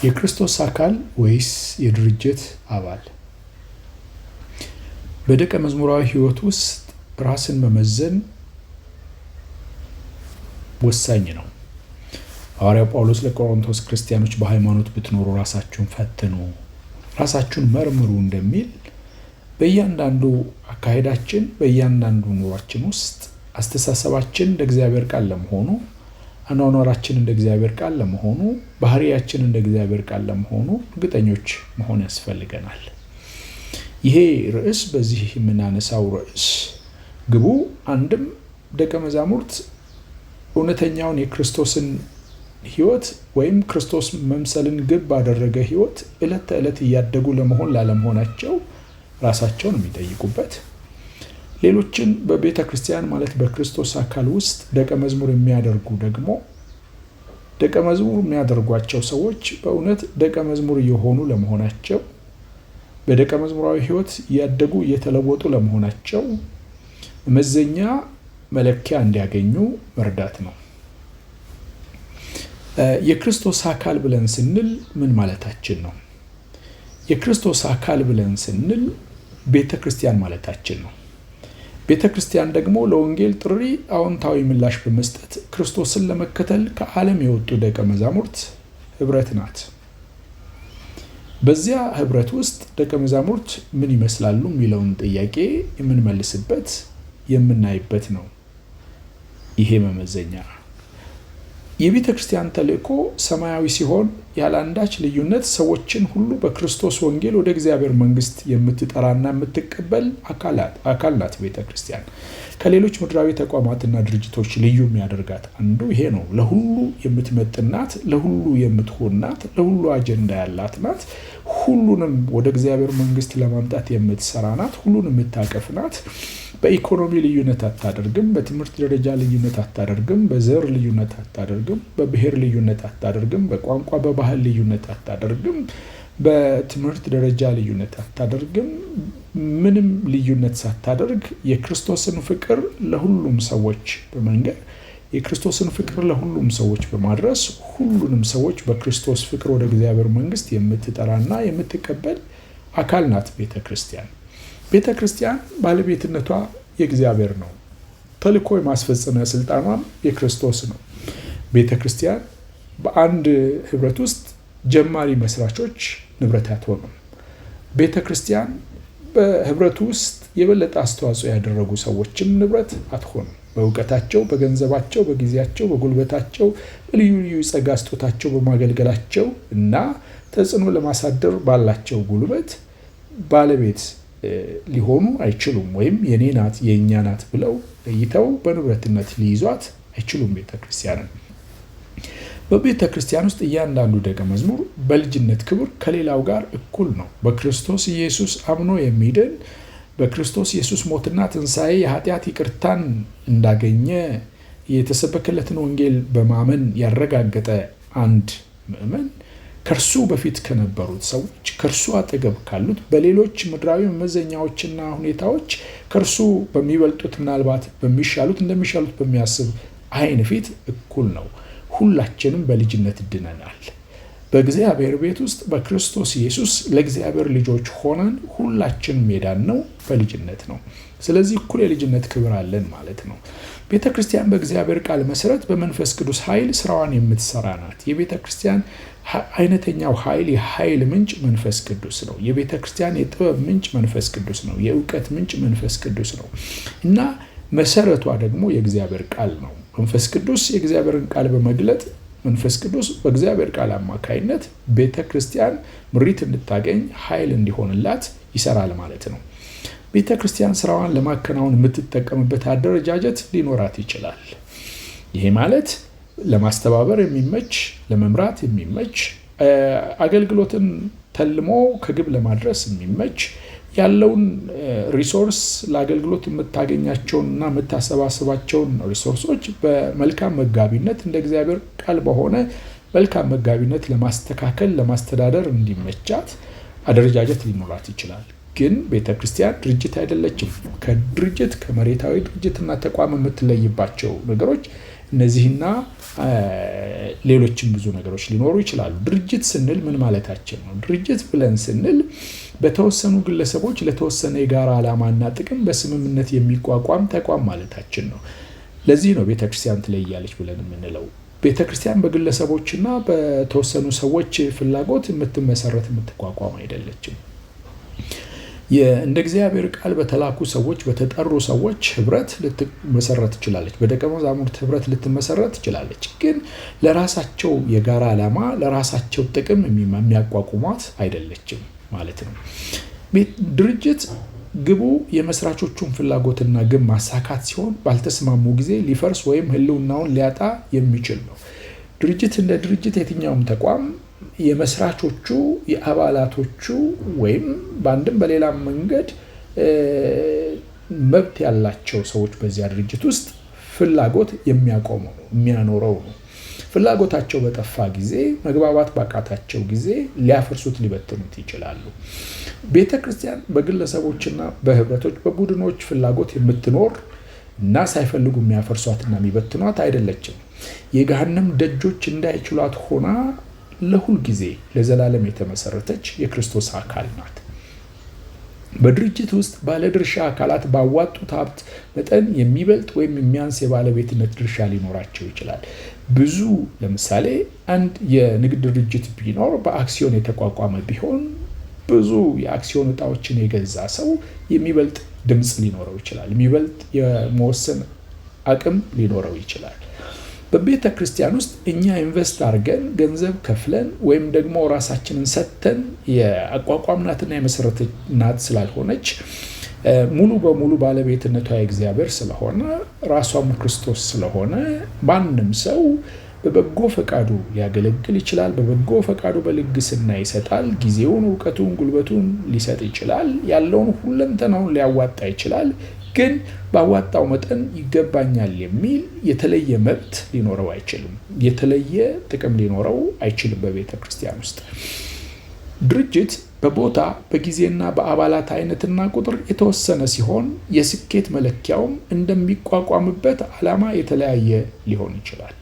የክርስቶስ አካል ወይስ የድርጅት አባል? በደቀ መዝሙራዊ ሕይወት ውስጥ ራስን መመዘን ወሳኝ ነው። ሐዋርያው ጳውሎስ ለቆሮንቶስ ክርስቲያኖች በሃይማኖት ብትኖሩ ራሳችሁን ፈትኑ፣ ራሳችሁን መርምሩ እንደሚል በእያንዳንዱ አካሄዳችን፣ በእያንዳንዱ ኑሯችን ውስጥ አስተሳሰባችን እንደ እግዚአብሔር ቃል ለመሆኑ፣ አኗኗራችን እንደ እግዚአብሔር ቃል ለመሆኑ፣ ባህሪያችን እንደ እግዚአብሔር ቃል ለመሆኑ እርግጠኞች መሆን ያስፈልገናል። ይሄ ርዕስ በዚህ የምናነሳው ርዕስ ግቡ አንድም ደቀ መዛሙርት እውነተኛውን የክርስቶስን ሕይወት ወይም ክርስቶስ መምሰልን ግብ ባደረገ ሕይወት ዕለት ተዕለት እያደጉ ለመሆን ላለመሆናቸው ራሳቸውን የሚጠይቁበት፣ ሌሎችን በቤተ ክርስቲያን ማለት በክርስቶስ አካል ውስጥ ደቀ መዝሙር የሚያደርጉ ደግሞ ደቀ መዝሙር የሚያደርጓቸው ሰዎች በእውነት ደቀ መዝሙር እየሆኑ ለመሆናቸው፣ በደቀ መዝሙራዊ ሕይወት እያደጉ እየተለወጡ ለመሆናቸው መመዘኛ መለኪያ እንዲያገኙ መርዳት ነው። የክርስቶስ አካል ብለን ስንል ምን ማለታችን ነው? የክርስቶስ አካል ብለን ስንል ቤተ ክርስቲያን ማለታችን ነው። ቤተ ክርስቲያን ደግሞ ለወንጌል ጥሪ አዎንታዊ ምላሽ በመስጠት ክርስቶስን ለመከተል ከዓለም የወጡ ደቀ መዛሙርት ህብረት ናት። በዚያ ህብረት ውስጥ ደቀ መዛሙርት ምን ይመስላሉ የሚለውን ጥያቄ የምንመልስበት የምናይበት ነው ይሄ መመዘኛ። የቤተ ክርስቲያን ተልእኮ ሰማያዊ ሲሆን ያለ አንዳች ልዩነት ሰዎችን ሁሉ በክርስቶስ ወንጌል ወደ እግዚአብሔር መንግስት የምትጠራና የምትቀበል አካል ናት። ቤተ ክርስቲያን ከሌሎች ምድራዊ ተቋማትና ድርጅቶች ልዩ የሚያደርጋት አንዱ ይሄ ነው። ለሁሉ የምትመጥናት፣ ለሁሉ የምትሆናት፣ ለሁሉ አጀንዳ ያላት ናት። ሁሉንም ወደ እግዚአብሔር መንግስት ለማምጣት የምትሰራ ናት። ሁሉን የምታቀፍ ናት። በኢኮኖሚ ልዩነት አታደርግም። በትምህርት ደረጃ ልዩነት አታደርግም። በዘር ልዩነት አታደርግም። በብሔር ልዩነት አታደርግም። በቋንቋ በባህል ልዩነት አታደርግም። በትምህርት ደረጃ ልዩነት አታደርግም። ምንም ልዩነት ሳታደርግ የክርስቶስን ፍቅር ለሁሉም ሰዎች በመንገር የክርስቶስን ፍቅር ለሁሉም ሰዎች በማድረስ ሁሉንም ሰዎች በክርስቶስ ፍቅር ወደ እግዚአብሔር መንግስት የምትጠራና የምትቀበል አካል ናት ቤተ ክርስቲያን። ቤተ ክርስቲያን ባለቤትነቷ የእግዚአብሔር ነው። ተልእኮ የማስፈጸሚያ ስልጣኗም የክርስቶስ ነው። ቤተ ክርስቲያን በአንድ ህብረት ውስጥ ጀማሪ መስራቾች ንብረት አትሆንም። ቤተ ክርስቲያን በህብረቱ ውስጥ የበለጠ አስተዋጽኦ ያደረጉ ሰዎችም ንብረት አትሆንም። በእውቀታቸው፣ በገንዘባቸው፣ በጊዜያቸው፣ በጉልበታቸው፣ በልዩ ልዩ ጸጋ ስጦታቸው በማገልገላቸው እና ተጽዕኖ ለማሳደር ባላቸው ጉልበት ባለቤት ሊሆኑ አይችሉም። ወይም የኔ ናት የእኛ ናት ብለው ለይተው በንብረትነት ሊይዟት አይችሉም ቤተ ክርስቲያንን። በቤተ ክርስቲያን ውስጥ እያንዳንዱ ደቀ መዝሙር በልጅነት ክብር ከሌላው ጋር እኩል ነው። በክርስቶስ ኢየሱስ አምኖ የሚድን በክርስቶስ ኢየሱስ ሞትና ትንሣኤ የኃጢአት ይቅርታን እንዳገኘ የተሰበከለትን ወንጌል በማመን ያረጋገጠ አንድ ምዕመን ከእርሱ በፊት ከነበሩት ሰዎች ከእርሱ አጠገብ ካሉት በሌሎች ምድራዊ መመዘኛዎችና ሁኔታዎች ከእርሱ በሚበልጡት ምናልባት በሚሻሉት እንደሚሻሉት በሚያስብ ዓይን ፊት እኩል ነው። ሁላችንም በልጅነት ድነናል። በእግዚአብሔር ቤት ውስጥ በክርስቶስ ኢየሱስ ለእግዚአብሔር ልጆች ሆነን ሁላችንም የዳነው በልጅነት ነው። ስለዚህ እኩል የልጅነት ክብር አለን ማለት ነው። ቤተ ክርስቲያን በእግዚአብሔር ቃል መሰረት በመንፈስ ቅዱስ ኃይል ስራዋን የምትሰራ ናት። የቤተ ክርስቲያን አይነተኛው ኃይል የኃይል ምንጭ መንፈስ ቅዱስ ነው። የቤተ ክርስቲያን የጥበብ ምንጭ መንፈስ ቅዱስ ነው። የእውቀት ምንጭ መንፈስ ቅዱስ ነው እና መሰረቷ ደግሞ የእግዚአብሔር ቃል ነው። መንፈስ ቅዱስ የእግዚአብሔርን ቃል በመግለጥ መንፈስ ቅዱስ በእግዚአብሔር ቃል አማካይነት ቤተ ክርስቲያን ምሪት እንድታገኝ ኃይል እንዲሆንላት ይሰራል ማለት ነው። ቤተ ክርስቲያን ስራዋን ለማከናወን የምትጠቀምበት አደረጃጀት ሊኖራት ይችላል። ይሄ ማለት ለማስተባበር የሚመች፣ ለመምራት የሚመች፣ አገልግሎትን ተልሞ ከግብ ለማድረስ የሚመች፣ ያለውን ሪሶርስ ለአገልግሎት የምታገኛቸውንና የምታሰባስባቸውን ሪሶርሶች በመልካም መጋቢነት እንደ እግዚአብሔር ቃል በሆነ መልካም መጋቢነት ለማስተካከል ለማስተዳደር እንዲመቻት አደረጃጀት ሊኖራት ይችላል። ግን ቤተ ክርስቲያን ድርጅት አይደለችም። ከድርጅት ከመሬታዊ ድርጅትና ተቋም የምትለይባቸው ነገሮች እነዚህና ሌሎችም ብዙ ነገሮች ሊኖሩ ይችላሉ። ድርጅት ስንል ምን ማለታችን ነው? ድርጅት ብለን ስንል በተወሰኑ ግለሰቦች ለተወሰነ የጋራ ዓላማና ጥቅም በስምምነት የሚቋቋም ተቋም ማለታችን ነው። ለዚህ ነው ቤተክርስቲያን ትለያለች ብለን የምንለው። ቤተክርስቲያን በግለሰቦችና በተወሰኑ ሰዎች ፍላጎት የምትቋቋም አይደለችም። እንደ እግዚአብሔር ቃል በተላኩ ሰዎች በተጠሩ ሰዎች ህብረት ልትመሰረት ትችላለች። በደቀ መዛሙርት ህብረት ልትመሰረት ትችላለች። ግን ለራሳቸው የጋራ ዓላማ ለራሳቸው ጥቅም የሚያቋቁሟት አይደለችም ማለት ነው። ድርጅት ግቡ የመስራቾቹን ፍላጎትና ግብ ማሳካት ሲሆን ባልተስማሙ ጊዜ ሊፈርስ ወይም ህልውናውን ሊያጣ የሚችል ነው። ድርጅት እንደ ድርጅት የትኛውም ተቋም የመስራቾቹ የአባላቶቹ ወይም በአንድም በሌላም መንገድ መብት ያላቸው ሰዎች በዚያ ድርጅት ውስጥ ፍላጎት የሚያቆመው ነው የሚያኖረው ነው። ፍላጎታቸው በጠፋ ጊዜ መግባባት ባቃታቸው ጊዜ ሊያፈርሱት ሊበትኑት ይችላሉ። ቤተክርስቲያን በግለሰቦችና በህብረቶች በቡድኖች ፍላጎት የምትኖር እና ሳይፈልጉ የሚያፈርሷትና የሚበትኗት አይደለችም። የገሃነም ደጆች እንዳይችሏት ሆና ለሁል ጊዜ ለዘላለም የተመሰረተች የክርስቶስ አካል ናት። በድርጅት ውስጥ ባለድርሻ አካላት ባዋጡት ሀብት መጠን የሚበልጥ ወይም የሚያንስ የባለቤትነት ድርሻ ሊኖራቸው ይችላል። ብዙ ለምሳሌ አንድ የንግድ ድርጅት ቢኖር በአክሲዮን የተቋቋመ ቢሆን ብዙ የአክሲዮን እጣዎችን የገዛ ሰው የሚበልጥ ድምፅ ሊኖረው ይችላል። የሚበልጥ የመወሰን አቅም ሊኖረው ይችላል። በቤተ ክርስቲያን ውስጥ እኛ ኢንቨስት አድርገን ገንዘብ ከፍለን ወይም ደግሞ ራሳችንን ሰጥተን የአቋቋምናትና የመሰረትናት ስላልሆነች ሙሉ በሙሉ ባለቤትነቷ የእግዚአብሔር ስለሆነ ራሷም ክርስቶስ ስለሆነ ማንም ሰው በበጎ ፈቃዱ ሊያገለግል ይችላል። በበጎ ፈቃዱ በልግስና ይሰጣል። ጊዜውን፣ እውቀቱን፣ ጉልበቱን ሊሰጥ ይችላል። ያለውን ሁለንተናውን ሊያዋጣ ይችላል። ግን ባዋጣው መጠን ይገባኛል የሚል የተለየ መብት ሊኖረው አይችልም። የተለየ ጥቅም ሊኖረው አይችልም። በቤተ ክርስቲያን ውስጥ ድርጅት በቦታ በጊዜና በአባላት አይነትና ቁጥር የተወሰነ ሲሆን የስኬት መለኪያውም እንደሚቋቋምበት ዓላማ የተለያየ ሊሆን ይችላል።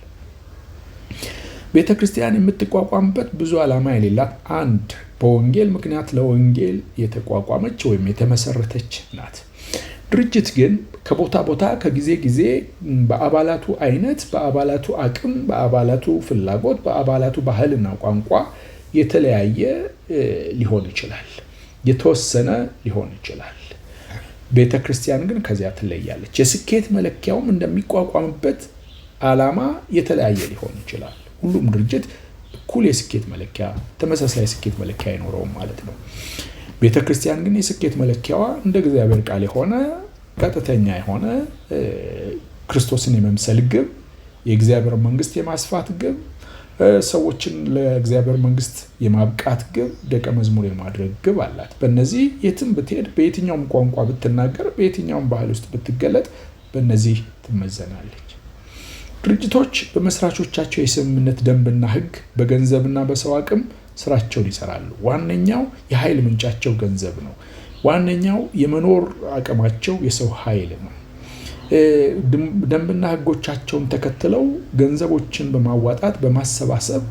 ቤተ ክርስቲያን የምትቋቋምበት ብዙ ዓላማ የሌላት አንድ በወንጌል ምክንያት ለወንጌል የተቋቋመች ወይም የተመሰረተች ናት። ድርጅት ግን ከቦታ ቦታ ከጊዜ ጊዜ በአባላቱ አይነት፣ በአባላቱ አቅም፣ በአባላቱ ፍላጎት፣ በአባላቱ ባህልና ቋንቋ የተለያየ ሊሆን ይችላል። የተወሰነ ሊሆን ይችላል። ቤተ ክርስቲያን ግን ከዚያ ትለያለች። የስኬት መለኪያውም እንደሚቋቋምበት ዓላማ የተለያየ ሊሆን ይችላል። ሁሉም ድርጅት እኩል የስኬት መለኪያ፣ ተመሳሳይ የስኬት መለኪያ አይኖረውም ማለት ነው። ቤተ ክርስቲያን ግን የስኬት መለኪያዋ እንደ እግዚአብሔር ቃል የሆነ ቀጥተኛ የሆነ ክርስቶስን የመምሰል ግብ፣ የእግዚአብሔር መንግስት የማስፋት ግብ፣ ሰዎችን ለእግዚአብሔር መንግስት የማብቃት ግብ፣ ደቀ መዝሙር የማድረግ ግብ አላት። በእነዚህ የትም ብትሄድ፣ በየትኛውም ቋንቋ ብትናገር፣ በየትኛውም ባህል ውስጥ ብትገለጥ በእነዚህ ትመዘናለች። ድርጅቶች በመስራቾቻቸው የስምምነት ደንብና ሕግ በገንዘብና በሰው አቅም ስራቸውን ይሰራሉ። ዋነኛው የኃይል ምንጫቸው ገንዘብ ነው። ዋነኛው የመኖር አቅማቸው የሰው ኃይል ነው። ደንብና ሕጎቻቸውን ተከትለው ገንዘቦችን በማዋጣት በማሰባሰብ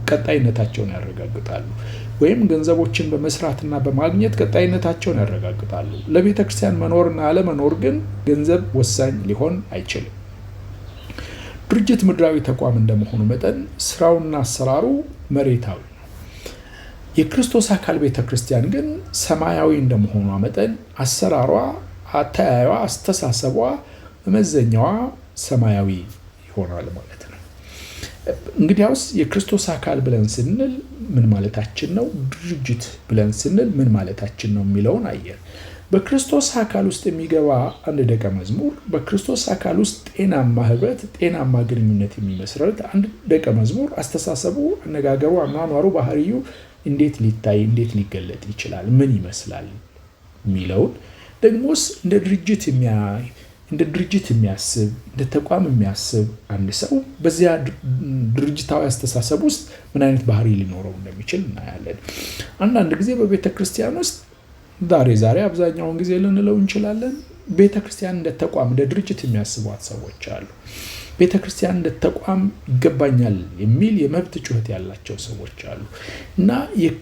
ቀጣይነታቸውን ያረጋግጣሉ። ወይም ገንዘቦችን በመስራትና በማግኘት ቀጣይነታቸውን ያረጋግጣሉ። ለቤተ ክርስቲያን መኖርና አለመኖር ግን ገንዘብ ወሳኝ ሊሆን አይችልም። ድርጅት ምድራዊ ተቋም እንደመሆኑ መጠን ስራውና አሰራሩ መሬታዊ ነው። የክርስቶስ አካል ቤተ ክርስቲያን ግን ሰማያዊ እንደመሆኗ መጠን አሰራሯ፣ አተያዩዋ፣ አስተሳሰቧ፣ መመዘኛዋ ሰማያዊ ይሆናል ማለት ነው። እንግዲያውስ የክርስቶስ አካል ብለን ስንል ምን ማለታችን ነው? ድርጅት ብለን ስንል ምን ማለታችን ነው የሚለውን አየን። በክርስቶስ አካል ውስጥ የሚገባ አንድ ደቀ መዝሙር በክርስቶስ አካል ውስጥ ጤናማ ህብረት፣ ጤናማ ግንኙነት የሚመስረት አንድ ደቀ መዝሙር አስተሳሰቡ፣ አነጋገሩ፣ አኗኗሩ፣ ባህሪው እንዴት ሊታይ እንዴት ሊገለጥ ይችላል? ምን ይመስላል የሚለውን ደግሞስ እንደ ድርጅት የሚያስብ እንደ ተቋም የሚያስብ አንድ ሰው በዚያ ድርጅታዊ አስተሳሰብ ውስጥ ምን አይነት ባህሪ ሊኖረው እንደሚችል እናያለን። አንዳንድ ጊዜ በቤተ ክርስቲያን ውስጥ ዛሬ አብዛኛውን ጊዜ ልንለው እንችላለን ቤተ ክርስቲያን እንደ ተቋም እንደ ድርጅት የሚያስቧት ሰዎች አሉ። ቤተክርስቲያን እንደ ተቋም ይገባኛል የሚል የመብት ጩኸት ያላቸው ሰዎች አሉ እና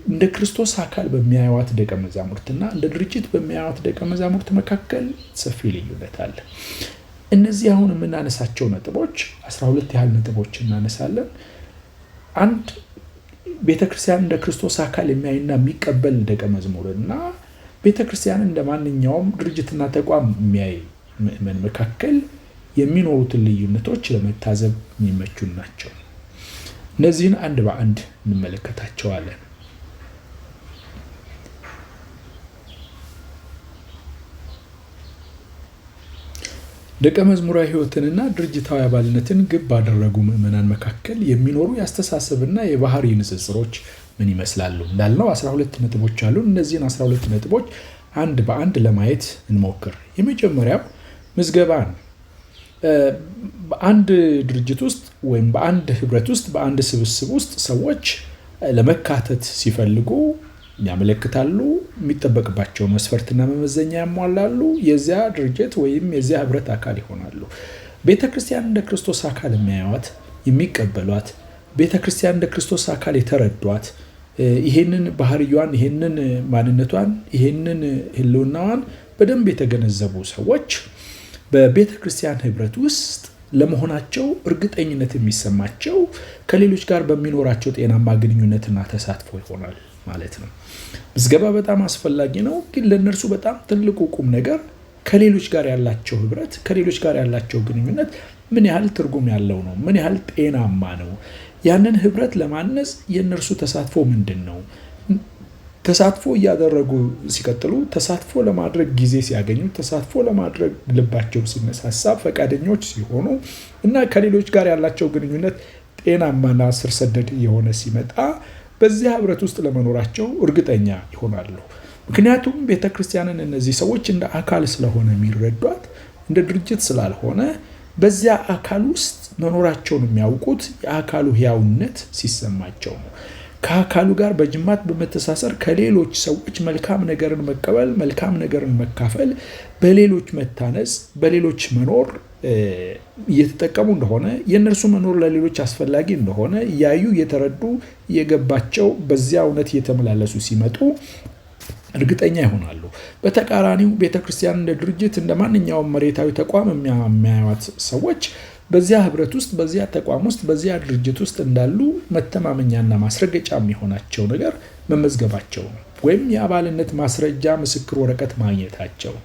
እንደ ክርስቶስ አካል በሚያዩት ደቀ መዛሙርትና እንደ ድርጅት በሚያዩት ደቀ መዛሙርት መካከል ሰፊ ልዩነት አለ። እነዚህ አሁን የምናነሳቸው ነጥቦች 12 ያህል ነጥቦች እናነሳለን። አንድ ቤተክርስቲያን እንደ ክርስቶስ አካል የሚያይና የሚቀበል ደቀ መዝሙርና ቤተክርስቲያን እንደ ማንኛውም ድርጅትና ተቋም የሚያይ ምእመን መካከል የሚኖሩትን ልዩነቶች ለመታዘብ የሚመቹ ናቸው። እነዚህን አንድ በአንድ እንመለከታቸዋለን። ደቀ መዝሙራዊ ሕይወትንና ድርጅታዊ አባልነትን ግብ ባደረጉ ምእመናን መካከል የሚኖሩ የአስተሳሰብና የባህሪ ንጽጽሮች ምን ይመስላሉ? እንዳልነው 12 ነጥቦች አሉ። እነዚህን 12 ነጥቦች አንድ በአንድ ለማየት እንሞክር። የመጀመሪያው ምዝገባ ነው። በአንድ ድርጅት ውስጥ ወይም በአንድ ህብረት ውስጥ በአንድ ስብስብ ውስጥ ሰዎች ለመካተት ሲፈልጉ ያመለክታሉ፣ የሚጠበቅባቸው መስፈርትና መመዘኛ ያሟላሉ፣ የዚያ ድርጅት ወይም የዚያ ህብረት አካል ይሆናሉ። ቤተክርስቲያን እንደ ክርስቶስ አካል የሚያዩት የሚቀበሏት፣ ቤተክርስቲያን እንደ ክርስቶስ አካል የተረዷት፣ ይሄንን ባህሪዋን፣ ይሄንን ማንነቷን፣ ይሄንን ህልውናዋን በደንብ የተገነዘቡ ሰዎች በቤተክርስቲያን ህብረት ውስጥ ለመሆናቸው እርግጠኝነት የሚሰማቸው ከሌሎች ጋር በሚኖራቸው ጤናማ ግንኙነትና ተሳትፎ ይሆናል ማለት ነው። ምዝገባ በጣም አስፈላጊ ነው፣ ግን ለነርሱ በጣም ትልቁ ቁም ነገር ከሌሎች ጋር ያላቸው ህብረት፣ ከሌሎች ጋር ያላቸው ግንኙነት ምን ያህል ትርጉም ያለው ነው፣ ምን ያህል ጤናማ ነው። ያንን ህብረት ለማነጽ የነርሱ ተሳትፎ ምንድን ነው? ተሳትፎ እያደረጉ ሲቀጥሉ፣ ተሳትፎ ለማድረግ ጊዜ ሲያገኙ፣ ተሳትፎ ለማድረግ ልባቸው ሲነሳሳ፣ ፈቃደኞች ሲሆኑ እና ከሌሎች ጋር ያላቸው ግንኙነት ጤናማና ስር ሰደድ የሆነ ሲመጣ በዚያ ህብረት ውስጥ ለመኖራቸው እርግጠኛ ይሆናሉ። ምክንያቱም ቤተክርስቲያንን እነዚህ ሰዎች እንደ አካል ስለሆነ የሚረዷት፣ እንደ ድርጅት ስላልሆነ በዚያ አካል ውስጥ መኖራቸውን የሚያውቁት የአካሉ ህያውነት ሲሰማቸው ነው። ከአካሉ ጋር በጅማት በመተሳሰር ከሌሎች ሰዎች መልካም ነገርን መቀበል፣ መልካም ነገርን መካፈል፣ በሌሎች መታነጽ፣ በሌሎች መኖር እየተጠቀሙ እንደሆነ፣ የእነርሱ መኖር ለሌሎች አስፈላጊ እንደሆነ እያዩ እየተረዱ እየገባቸው በዚያ እውነት እየተመላለሱ ሲመጡ እርግጠኛ ይሆናሉ። በተቃራኒው ቤተክርስቲያን እንደ ድርጅት እንደ ማንኛውም መሬታዊ ተቋም የሚያዩት ሰዎች በዚያ ህብረት ውስጥ፣ በዚያ ተቋም ውስጥ፣ በዚያ ድርጅት ውስጥ እንዳሉ መተማመኛና ማስረገጫ የሚሆናቸው ነገር መመዝገባቸው ነው፣ ወይም የአባልነት ማስረጃ ምስክር ወረቀት ማግኘታቸው።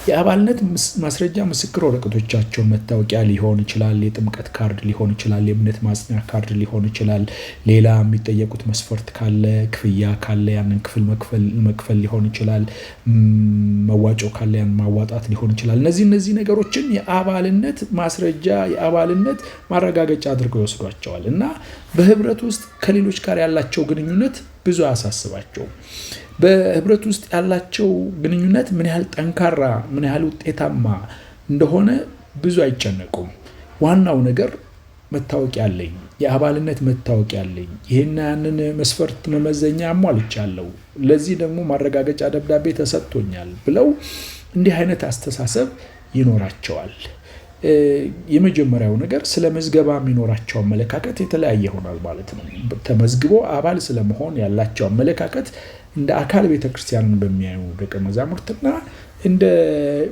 የአባልነት ማስረጃ ምስክር ወረቀቶቻቸው መታወቂያ ሊሆን ይችላል፣ የጥምቀት ካርድ ሊሆን ይችላል፣ የእምነት ማጽኛ ካርድ ሊሆን ይችላል፣ ሌላ የሚጠየቁት መስፈርት ካለ፣ ክፍያ ካለ ያንን ክፍል መክፈል ሊሆን ይችላል፣ መዋጮ ካለ ያን ማዋጣት ሊሆን ይችላል። እነዚህ ነገሮችን የአባልነት ማስረጃ፣ የአባልነት ማረጋገጫ አድርገው ይወስዷቸዋል እና በህብረት ውስጥ ከሌሎች ጋር ያላቸው ግንኙነት ብዙ አያሳስባቸውም። በህብረት ውስጥ ያላቸው ግንኙነት ምን ያህል ጠንካራ፣ ምን ያህል ውጤታማ እንደሆነ ብዙ አይጨነቁም። ዋናው ነገር መታወቂያ አለኝ፣ የአባልነት መታወቂያ አለኝ፣ ይሄን ያንን መስፈርት መመዘኛ አሟልቻለሁ፣ ለዚህ ደግሞ ማረጋገጫ ደብዳቤ ተሰጥቶኛል ብለው እንዲህ አይነት አስተሳሰብ ይኖራቸዋል። የመጀመሪያው ነገር ስለ ምዝገባ የሚኖራቸው አመለካከት የተለያየ ይሆናል ማለት ነው። ተመዝግቦ አባል ስለመሆን ያላቸው አመለካከት እንደ አካል ቤተክርስቲያንን በሚያዩ ደቀ መዛሙርትና እንደ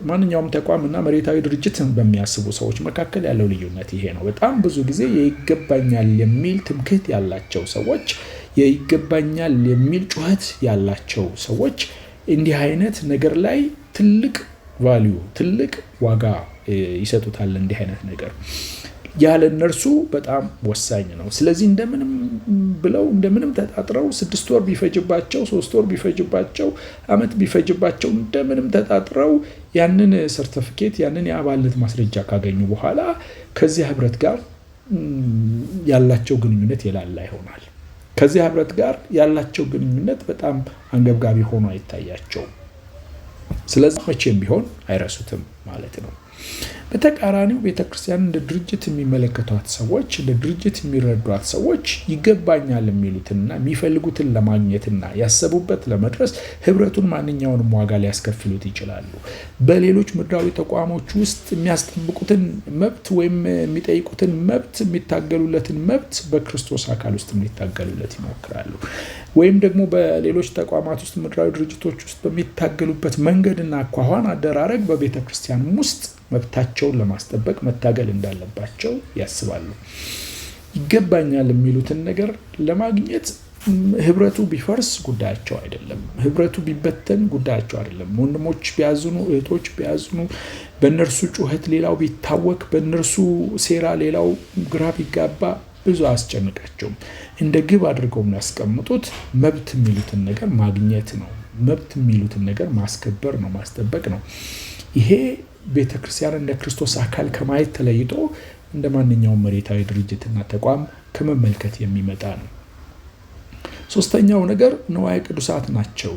ማንኛውም ተቋምና መሬታዊ ድርጅት በሚያስቡ ሰዎች መካከል ያለው ልዩነት ይሄ ነው። በጣም ብዙ ጊዜ ይገባኛል የሚል ትምክህት ያላቸው ሰዎች፣ ይገባኛል የሚል ጩኸት ያላቸው ሰዎች እንዲህ አይነት ነገር ላይ ትልቅ ቫልዩ፣ ትልቅ ዋጋ ይሰጡታል። እንዲህ አይነት ነገር ያለ እነርሱ በጣም ወሳኝ ነው። ስለዚህ እንደምንም ተጣጥረው 6 ወር ቢፈጅባቸው፣ 3 ወር ቢፈጅባቸው፣ ዓመት ቢፈጅባቸው እንደምንም ተጣጥረው ያንን ሰርቲፊኬት፣ ያንን የአባልነት ማስረጃ ካገኙ በኋላ ከዚህ ህብረት ጋር ያላቸው ግንኙነት የላላ ይሆናል። ከዚህ ህብረት ጋር ያላቸው ግንኙነት በጣም አንገብጋቢ ሆኖ አይታያቸውም። ስለዚህ መቼም ቢሆን አይረሱትም ማለት ነው። በተቃራኒው ቤተክርስቲያን እንደ ድርጅት የሚመለከቷት ሰዎች፣ እንደ ድርጅት የሚረዷት ሰዎች ይገባኛል የሚሉትንና የሚፈልጉትን ለማግኘትና ያሰቡበት ለመድረስ ህብረቱን ማንኛውንም ዋጋ ሊያስከፍሉት ይችላሉ። በሌሎች ምድራዊ ተቋሞች ውስጥ የሚያስጠብቁትን መብት ወይም የሚጠይቁትን መብት፣ የሚታገሉለትን መብት በክርስቶስ አካል ውስጥ ሊታገሉለት ይሞክራሉ። ወይም ደግሞ በሌሎች ተቋማት ውስጥ ምድራዊ ድርጅቶች ውስጥ በሚታገሉበት መንገድና አኳኋን አደራረግ በቤተ ክርስቲያን ውስጥ መብታቸውን ለማስጠበቅ መታገል እንዳለባቸው ያስባሉ። ይገባኛል የሚሉትን ነገር ለማግኘት ህብረቱ ቢፈርስ ጉዳያቸው አይደለም። ህብረቱ ቢበተን ጉዳያቸው አይደለም። ወንድሞች ቢያዝኑ፣ እህቶች ቢያዝኑ፣ በእነርሱ ጩኸት ሌላው ቢታወክ፣ በእነርሱ ሴራ ሌላው ግራ ቢጋባ ብዙ አያስጨንቃቸውም። እንደ ግብ አድርገው የሚያስቀምጡት መብት የሚሉትን ነገር ማግኘት ነው። መብት የሚሉትን ነገር ማስከበር ነው፣ ማስጠበቅ ነው። ይሄ ቤተክርስቲያን እንደ ክርስቶስ አካል ከማየት ተለይቶ እንደ ማንኛውም መሬታዊ ድርጅትና ተቋም ከመመልከት የሚመጣ ነው። ሶስተኛው ነገር ንዋየ ቅዱሳት ናቸው።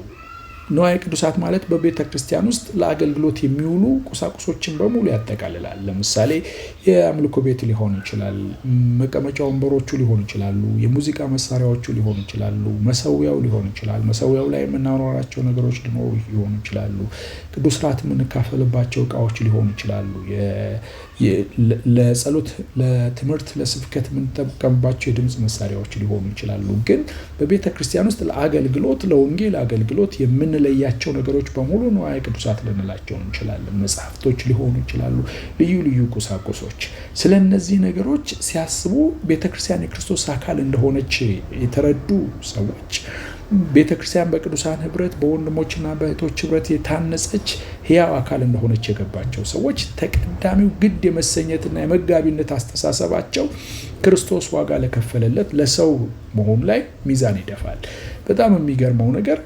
ንዋየ ቅዱሳት ማለት በቤተ ክርስቲያን ውስጥ ለአገልግሎት የሚውሉ ቁሳቁሶችን በሙሉ ያጠቃልላል። ለምሳሌ የአምልኮ ቤት ሊሆን ይችላል፣ መቀመጫ ወንበሮቹ ሊሆኑ ይችላሉ፣ የሙዚቃ መሳሪያዎቹ ሊሆኑ ይችላሉ፣ መሰዊያው ሊሆን ይችላል። መሰዊያው ላይ የምናኖራቸው ነገሮች ሊኖሩ ሊሆኑ ይችላሉ። ቅዱስ ሥርዓት የምንካፈልባቸው እቃዎች ሊሆኑ ይችላሉ። ለጸሎት፣ ለትምህርት፣ ለስብከት የምንጠቀምባቸው የድምፅ መሳሪያዎች ሊሆኑ ይችላሉ። ግን በቤተ ክርስቲያን ውስጥ ለአገልግሎት፣ ለወንጌል አገልግሎት የምንለያቸው ነገሮች በሙሉ ንዋየ ቅዱሳት ልንላቸው እንችላለን። መጽሐፍቶች ሊሆኑ ይችላሉ፣ ልዩ ልዩ ቁሳቁሶች። ስለ እነዚህ ነገሮች ሲያስቡ ቤተ ክርስቲያን የክርስቶስ አካል እንደሆነች የተረዱ ሰዎች ቤተክርስቲያን በቅዱሳን ህብረት፣ በወንድሞችና በእህቶች ህብረት የታነጸች ሕያው አካል እንደሆነች የገባቸው ሰዎች ተቀዳሚው ግድ የመሰኘትና የመጋቢነት አስተሳሰባቸው ክርስቶስ ዋጋ ለከፈለለት ለሰው መሆኑ ላይ ሚዛን ይደፋል። በጣም የሚገርመው ነገር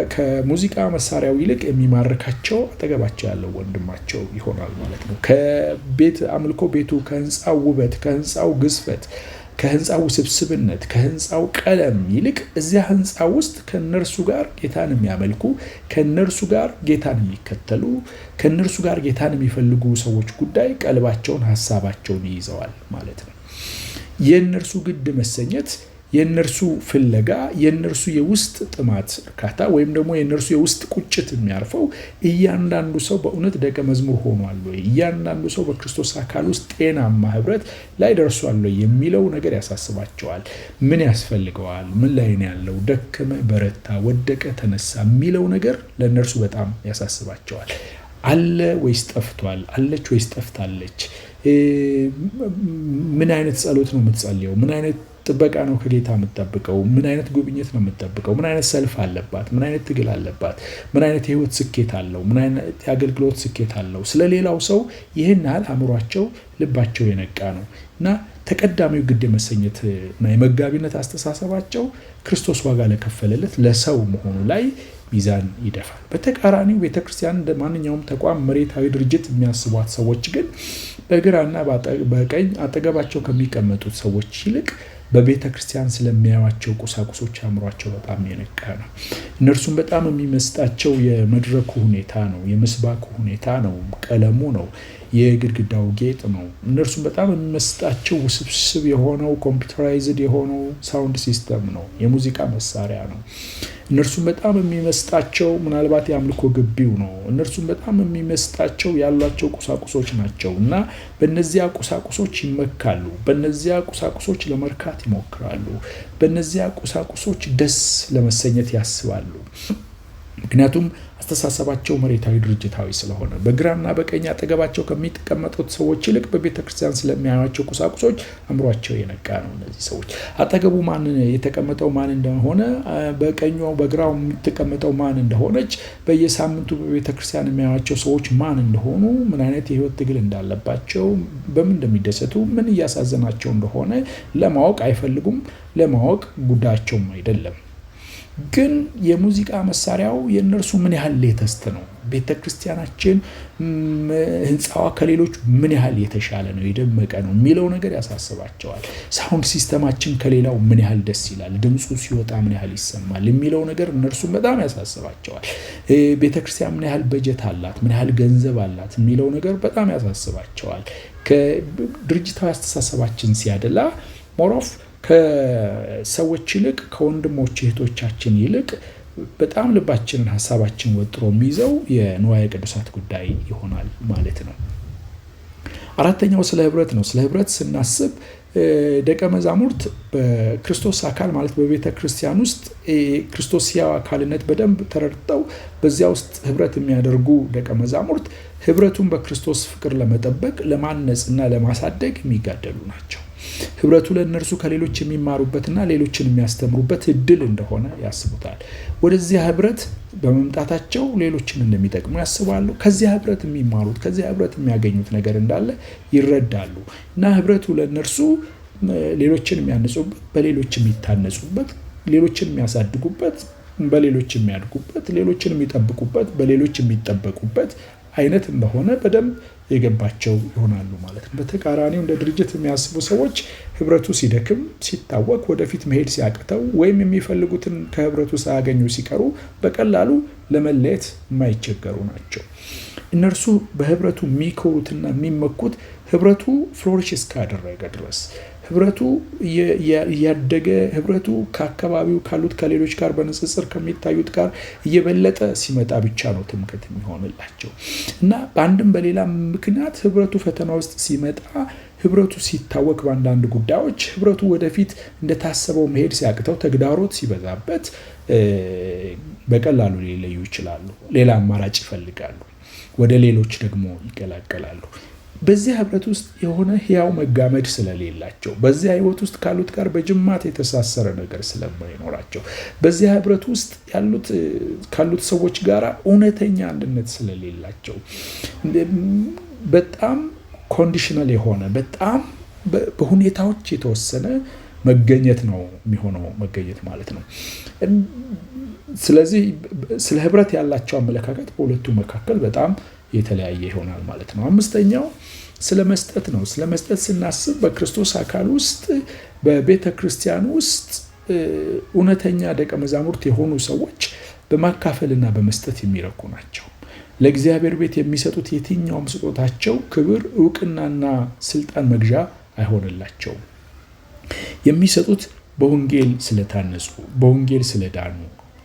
ከሙዚቃ መሳሪያው ይልቅ የሚማርካቸው አጠገባቸው ያለው ወንድማቸው ይሆናል ማለት ነው። ከቤት አምልኮ ቤቱ፣ ከህንፃው ውበት፣ ከህንፃው ግዝፈት፣ ከህንፃው ውስብስብነት፣ ከህንፃው ቀለም ይልቅ እዚያ ህንፃ ውስጥ ከነርሱ ጋር ጌታን የሚያመልኩ፣ ከነርሱ ጋር ጌታን የሚከተሉ፣ ከነርሱ ጋር ጌታን የሚፈልጉ ሰዎች ጉዳይ ቀልባቸውን፣ ሀሳባቸውን ይይዘዋል ማለት ነው። የነርሱ ግድ መሰኘት፣ የነርሱ ፍለጋ፣ የነርሱ የውስጥ ጥማት እርካታ ወይም ደግሞ የነርሱ የውስጥ ቁጭት የሚያርፈው እያንዳንዱ ሰው በእውነት ደቀ መዝሙር ሆኗል ወይ፣ እያንዳንዱ ሰው በክርስቶስ አካል ውስጥ ጤናማ ህብረት ላይ ደርሷል ወይ የሚለው ነገር ያሳስባቸዋል። ምን ያስፈልገዋል? ምን ላይ ነው ያለው? ደከመ፣ በረታ፣ ወደቀ፣ ተነሳ የሚለው ነገር ለእነርሱ በጣም ያሳስባቸዋል። አለ ወይስ ጠፍቷል? አለች ወይስ ጠፍታለች? ምን አይነት ጸሎት ነው የምትጸልየው? ምን አይነት ጥበቃ ነው ከጌታ የምትጠብቀው? ምን አይነት ጉብኝት ነው የምትጠብቀው? ምን አይነት ሰልፍ አለባት? ምን አይነት ትግል አለባት? ምን አይነት የህይወት ስኬት አለው? ምን አይነት የአገልግሎት ስኬት አለው? ስለሌላው ሰው ይህን ያህል አእምሯቸው፣ ልባቸው የነቃ ነው እና ተቀዳሚው ግድ የመሰኘት እና የመጋቢነት አስተሳሰባቸው ክርስቶስ ዋጋ ለከፈለለት ለሰው መሆኑ ላይ ሚዛን ይደፋል። በተቃራኒው ቤተክርስቲያን እንደ ማንኛውም ተቋም መሬታዊ ድርጅት የሚያስቧት ሰዎች ግን በግራና በቀኝ አጠገባቸው ከሚቀመጡት ሰዎች ይልቅ በቤተ ክርስቲያን ስለሚያዩዋቸው ቁሳቁሶች አእምሯቸው በጣም የነቃ ነው። እነርሱም በጣም የሚመስጣቸው የመድረኩ ሁኔታ ነው፣ የመስባኩ ሁኔታ ነው፣ ቀለሙ ነው፣ የግድግዳው ጌጥ ነው። እነርሱም በጣም የሚመስጣቸው ውስብስብ የሆነው ኮምፒውተራይዝድ የሆነው ሳውንድ ሲስተም ነው፣ የሙዚቃ መሳሪያ ነው። እነርሱም በጣም የሚመስጣቸው ምናልባት የአምልኮ ግቢው ነው። እነርሱም በጣም የሚመስጣቸው ያሏቸው ቁሳቁሶች ናቸው እና በእነዚያ ቁሳቁሶች ይመካሉ። በእነዚያ ቁሳቁሶች ለመርካት ይሞክራሉ። በእነዚያ ቁሳቁሶች ደስ ለመሰኘት ያስባሉ። ምክንያቱም አስተሳሰባቸው መሬታዊ ድርጅታዊ ስለሆነ በግራና በቀኝ አጠገባቸው ከሚቀመጡት ሰዎች ይልቅ በቤተ ክርስቲያን ስለሚያዩዋቸው ቁሳቁሶች አእምሯቸው የነቃ ነው። እነዚህ ሰዎች አጠገቡ ማን የተቀመጠው ማን እንደሆነ፣ በቀኙ በግራው የምትቀመጠው ማን እንደሆነች፣ በየሳምንቱ በቤተ ክርስቲያን የሚያዩዋቸው ሰዎች ማን እንደሆኑ፣ ምን አይነት የህይወት ትግል እንዳለባቸው፣ በምን እንደሚደሰቱ፣ ምን እያሳዘናቸው እንደሆነ ለማወቅ አይፈልጉም። ለማወቅ ጉዳያቸውም አይደለም። ግን የሙዚቃ መሳሪያው የእነርሱ ምን ያህል ሌተስት ነው፣ ቤተክርስቲያናችን ህንፃዋ ከሌሎች ምን ያህል የተሻለ ነው፣ የደመቀ ነው የሚለው ነገር ያሳስባቸዋል። ሳውንድ ሲስተማችን ከሌላው ምን ያህል ደስ ይላል፣ ድምፁ ሲወጣ ምን ያህል ይሰማል የሚለው ነገር እነርሱም በጣም ያሳስባቸዋል። ቤተክርስቲያን ምን ያህል በጀት አላት፣ ምን ያህል ገንዘብ አላት የሚለው ነገር በጣም ያሳስባቸዋል። ከድርጅታዊ አስተሳሰባችን ሲያደላ ሞሮፍ ከሰዎች ይልቅ ከወንድሞች እህቶቻችን ይልቅ በጣም ልባችንን ሀሳባችን ወጥሮ የሚይዘው የንዋየ ቅዱሳት ጉዳይ ይሆናል ማለት ነው። አራተኛው ስለ ህብረት ነው። ስለ ህብረት ስናስብ ደቀ መዛሙርት በክርስቶስ አካል ማለት በቤተ ክርስቲያን ውስጥ ክርስቶስ ሕያው አካልነት በደንብ ተረድተው በዚያ ውስጥ ህብረት የሚያደርጉ ደቀ መዛሙርት ህብረቱን በክርስቶስ ፍቅር ለመጠበቅ ለማነጽና ለማሳደግ የሚጋደሉ ናቸው። ህብረቱ ለእነርሱ ከሌሎች የሚማሩበትና ሌሎችን የሚያስተምሩበት እድል እንደሆነ ያስቡታል። ወደዚያ ህብረት በመምጣታቸው ሌሎችን እንደሚጠቅሙ ያስባሉ። ከዚያ ህብረት የሚማሩት ከዚያ ህብረት የሚያገኙት ነገር እንዳለ ይረዳሉ እና ህብረቱ ለእነርሱ ሌሎችን የሚያንጹበት፣ በሌሎች የሚታነጹበት፣ ሌሎችን የሚያሳድጉበት፣ በሌሎች የሚያድጉበት፣ ሌሎችን የሚጠብቁበት፣ በሌሎች የሚጠበቁበት አይነት እንደሆነ በደንብ የገባቸው ይሆናሉ ማለት ነው። በተቃራኒው እንደ ድርጅት የሚያስቡ ሰዎች ህብረቱ ሲደክም፣ ሲታወቅ፣ ወደፊት መሄድ ሲያቅተው ወይም የሚፈልጉትን ከህብረቱ ሳያገኙ ሲቀሩ በቀላሉ ለመለየት የማይቸገሩ ናቸው። እነርሱ በህብረቱ የሚኮሩትና የሚመኩት ህብረቱ ፍሎሪሽ እስካደረገ ድረስ፣ ህብረቱ እያደገ ህብረቱ ከአካባቢው ካሉት ከሌሎች ጋር በንጽጽር ከሚታዩት ጋር እየበለጠ ሲመጣ ብቻ ነው ትምክህት የሚሆንላቸው እና በአንድም በሌላ ምክንያት ህብረቱ ፈተና ውስጥ ሲመጣ፣ ህብረቱ ሲታወቅ፣ በአንዳንድ ጉዳዮች ህብረቱ ወደፊት እንደታሰበው መሄድ ሲያቅተው፣ ተግዳሮት ሲበዛበት በቀላሉ ሊለዩ ይችላሉ። ሌላ አማራጭ ይፈልጋሉ፣ ወደ ሌሎች ደግሞ ይቀላቀላሉ። በዚህ ህብረት ውስጥ የሆነ ህያው መጋመድ ስለሌላቸው፣ በዚያ ህይወት ውስጥ ካሉት ጋር በጅማት የተሳሰረ ነገር ስለማይኖራቸው፣ በዚያ ህብረት ውስጥ ካሉት ሰዎች ጋር እውነተኛ አንድነት ስለሌላቸው፣ በጣም ኮንዲሽናል የሆነ በጣም በሁኔታዎች የተወሰነ መገኘት ነው የሚሆነው መገኘት ማለት ነው። ስለዚህ ስለ ህብረት ያላቸው አመለካከት በሁለቱ መካከል በጣም የተለያየ ይሆናል ማለት ነው። አምስተኛው ስለ መስጠት ነው። ስለ መስጠት ስናስብ በክርስቶስ አካል ውስጥ በቤተ ክርስቲያን ውስጥ እውነተኛ ደቀ መዛሙርት የሆኑ ሰዎች በማካፈልና በመስጠት የሚረኩ ናቸው። ለእግዚአብሔር ቤት የሚሰጡት የትኛውም ስጦታቸው ክብር፣ እውቅናና ስልጣን መግዣ አይሆንላቸውም። የሚሰጡት በወንጌል ስለታነጹ፣ በወንጌል ስለዳኑ፣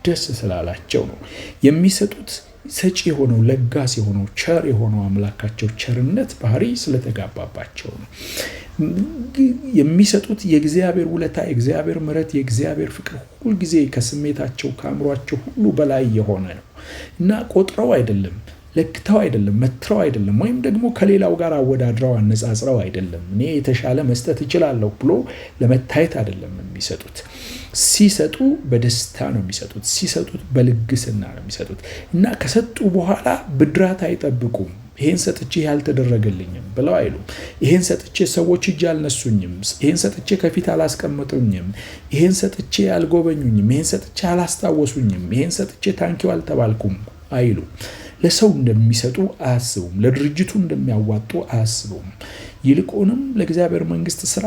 ደስ ስላላቸው ነው። የሚሰጡት ሰጪ የሆነው ለጋስ የሆነው ቸር የሆነው አምላካቸው ቸርነት ባህሪ ስለተጋባባቸው ነው። የሚሰጡት የእግዚአብሔር ውለታ፣ የእግዚአብሔር ምሕረት፣ የእግዚአብሔር ፍቅር ሁልጊዜ ከስሜታቸው ከአእምሯቸው ሁሉ በላይ የሆነ ነው እና ቆጥረው አይደለም፣ ለክተው አይደለም፣ መትረው አይደለም፣ ወይም ደግሞ ከሌላው ጋር አወዳድረው አነጻጽረው አይደለም። እኔ የተሻለ መስጠት እችላለሁ ብሎ ለመታየት አይደለም የሚሰጡት። ሲሰጡ በደስታ ነው የሚሰጡት። ሲሰጡት በልግስና ነው የሚሰጡት እና ከሰጡ በኋላ ብድራት አይጠብቁም። ይሄን ሰጥቼ ያልተደረገልኝም ብለው አይሉም። ይሄን ሰጥቼ ሰዎች እጅ አልነሱኝም፣ ይሄን ሰጥቼ ከፊት አላስቀመጡኝም፣ ይሄን ሰጥቼ አልጎበኙኝም፣ ይሄን ሰጥቼ አላስታወሱኝም፣ ይሄን ሰጥቼ ታንኪው አልተባልኩም አይሉም። ለሰው እንደሚሰጡ አያስቡም። ለድርጅቱ እንደሚያዋጡ አያስቡም። ይልቁንም ለእግዚአብሔር መንግስት ስራ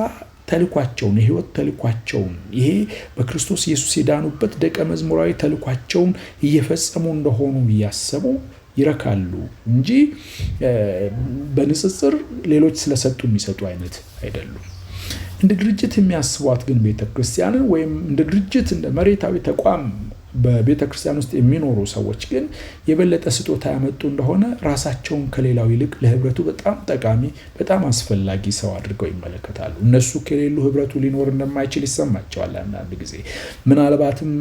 ተልኳቸውን፣ የህይወት ተልኳቸውን፣ ይሄ በክርስቶስ ኢየሱስ የዳኑበት ደቀ መዝሙራዊ ተልኳቸውን እየፈጸሙ እንደሆኑ እያሰቡ ይረካሉ እንጂ በንጽጽር ሌሎች ስለሰጡ የሚሰጡ አይነት አይደሉም። እንደ ድርጅት የሚያስቧት ግን ቤተክርስቲያንን ወይም እንደ ድርጅት እንደ መሬታዊ ተቋም በቤተ ክርስቲያን ውስጥ የሚኖሩ ሰዎች ግን የበለጠ ስጦታ ያመጡ እንደሆነ ራሳቸውን ከሌላው ይልቅ ለህብረቱ በጣም ጠቃሚ፣ በጣም አስፈላጊ ሰው አድርገው ይመለከታሉ። እነሱ ከሌሉ ህብረቱ ሊኖር እንደማይችል ይሰማቸዋል። አንዳንድ ጊዜ ምናልባትም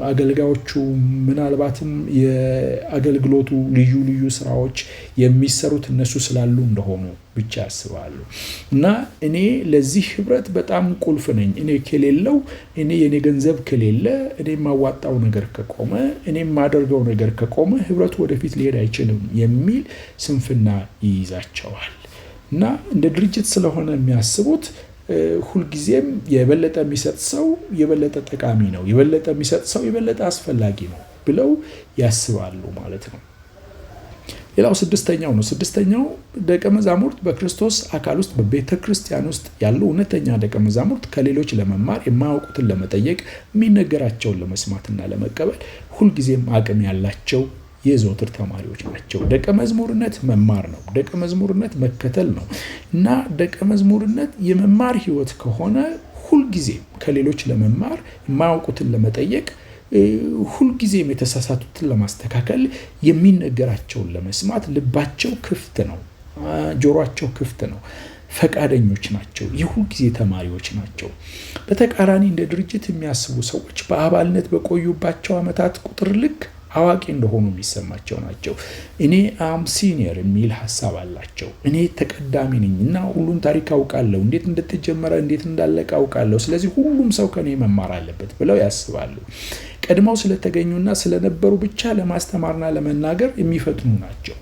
አገልጋዮቹ ምናልባትም የአገልግሎቱ ልዩ ልዩ ስራዎች የሚሰሩት እነሱ ስላሉ እንደሆኑ ብቻ ያስባሉ እና እኔ ለዚህ ህብረት በጣም ቁልፍ ነኝ፣ እኔ ከሌለው፣ እኔ የኔ ገንዘብ ከሌለ፣ እኔ የማዋጣው ነገር ከቆመ፣ እኔ የማደርገው ነገር ከቆመ ህብረቱ ወደፊት ሊሄድ አይችልም የሚል ስንፍና ይይዛቸዋል እና እንደ ድርጅት ስለሆነ የሚያስቡት ሁልጊዜም የበለጠ የሚሰጥ ሰው የበለጠ ጠቃሚ ነው፣ የበለጠ የሚሰጥ ሰው የበለጠ አስፈላጊ ነው ብለው ያስባሉ ማለት ነው። ሌላው ስድስተኛው ነው። ስድስተኛው ደቀ መዛሙርት በክርስቶስ አካል ውስጥ በቤተ ክርስቲያን ውስጥ ያሉ እውነተኛ ደቀ መዛሙርት ከሌሎች ለመማር፣ የማያውቁትን ለመጠየቅ፣ የሚነገራቸውን ለመስማትና ለመቀበል ሁልጊዜም አቅም ያላቸው የዘወትር ተማሪዎች ናቸው። ደቀ መዝሙርነት መማር ነው። ደቀ መዝሙርነት መከተል ነው እና ደቀ መዝሙርነት የመማር ህይወት ከሆነ ሁልጊዜም ከሌሎች ለመማር፣ የማያውቁትን ለመጠየቅ፣ ሁልጊዜም የተሳሳቱትን ለማስተካከል፣ የሚነገራቸውን ለመስማት ልባቸው ክፍት ነው፣ ጆሮአቸው ክፍት ነው፣ ፈቃደኞች ናቸው፣ የሁልጊዜ ተማሪዎች ናቸው። በተቃራኒ እንደ ድርጅት የሚያስቡ ሰዎች በአባልነት በቆዩባቸው ዓመታት ቁጥር ልክ አዋቂ እንደሆኑ የሚሰማቸው ናቸው። እኔ አም ሲኒየር የሚል ሀሳብ አላቸው። እኔ ተቀዳሚ ነኝ እና ሁሉን ታሪክ አውቃለሁ፣ እንዴት እንደተጀመረ እንዴት እንዳለቀ አውቃለሁ፣ ስለዚህ ሁሉም ሰው ከኔ መማር አለበት ብለው ያስባሉ። ቀድመው ስለተገኙና ስለነበሩ ብቻ ለማስተማርና ለመናገር የሚፈጥኑ ናቸው።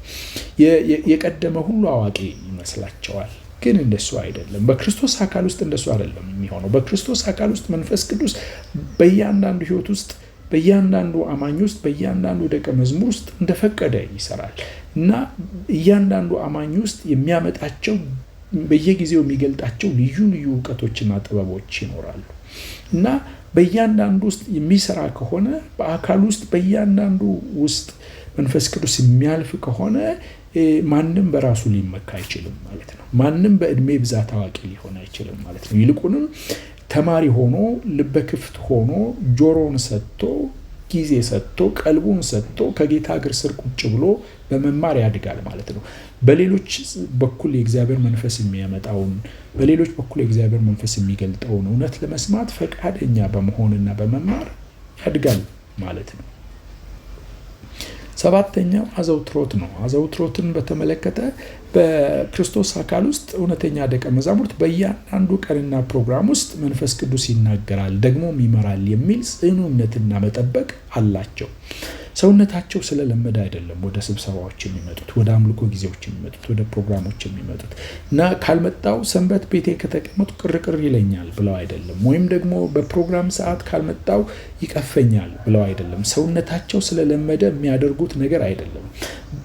የቀደመ ሁሉ አዋቂ ይመስላቸዋል። ግን እንደሱ አይደለም። በክርስቶስ አካል ውስጥ እንደሱ አይደለም የሚሆነው። በክርስቶስ አካል ውስጥ መንፈስ ቅዱስ በእያንዳንዱ ህይወት ውስጥ፣ በእያንዳንዱ አማኝ ውስጥ፣ በእያንዳንዱ ደቀ መዝሙር ውስጥ እንደፈቀደ ይሰራል እና እያንዳንዱ አማኝ ውስጥ የሚያመጣቸው በየጊዜው የሚገልጣቸው ልዩ ልዩ እውቀቶችና ጥበቦች ይኖራሉ እና በእያንዳንዱ ውስጥ የሚሰራ ከሆነ በአካል ውስጥ በእያንዳንዱ ውስጥ መንፈስ ቅዱስ የሚያልፍ ከሆነ ማንም በራሱ ሊመካ አይችልም ማለት ነው። ማንም በእድሜ ብዛት አዋቂ ሊሆን አይችልም ማለት ነው። ይልቁንም ተማሪ ሆኖ ልበ ክፍት ሆኖ ጆሮውን ሰጥቶ ጊዜ ሰጥቶ ቀልቡን ሰጥቶ ከጌታ እግር ስር ቁጭ ብሎ በመማር ያድጋል ማለት ነው። በሌሎች በኩል የእግዚአብሔር መንፈስ የሚያመጣውን፣ በሌሎች በኩል የእግዚአብሔር መንፈስ የሚገልጠውን እውነት ለመስማት ፈቃደኛ በመሆንና በመማር ያድጋል ማለት ነው። ሰባተኛው አዘውትሮት ነው። አዘውትሮትን በተመለከተ በክርስቶስ አካል ውስጥ እውነተኛ ደቀ መዛሙርት በእያንዳንዱ ቀንና ፕሮግራም ውስጥ መንፈስ ቅዱስ ይናገራል ደግሞም ይመራል የሚል ጽኑ እምነትና መጠበቅ አላቸው። ሰውነታቸው ስለለመደ አይደለም ወደ ስብሰባዎች የሚመጡት፣ ወደ አምልኮ ጊዜዎች የሚመጡት፣ ወደ ፕሮግራሞች የሚመጡት እና ካልመጣው ሰንበት ቤቴ ከተቀመጡ ቅርቅር ይለኛል ብለው አይደለም፣ ወይም ደግሞ በፕሮግራም ሰዓት ካልመጣው ይቀፈኛል ብለው አይደለም። ሰውነታቸው ስለለመደ የሚያደርጉት ነገር አይደለም።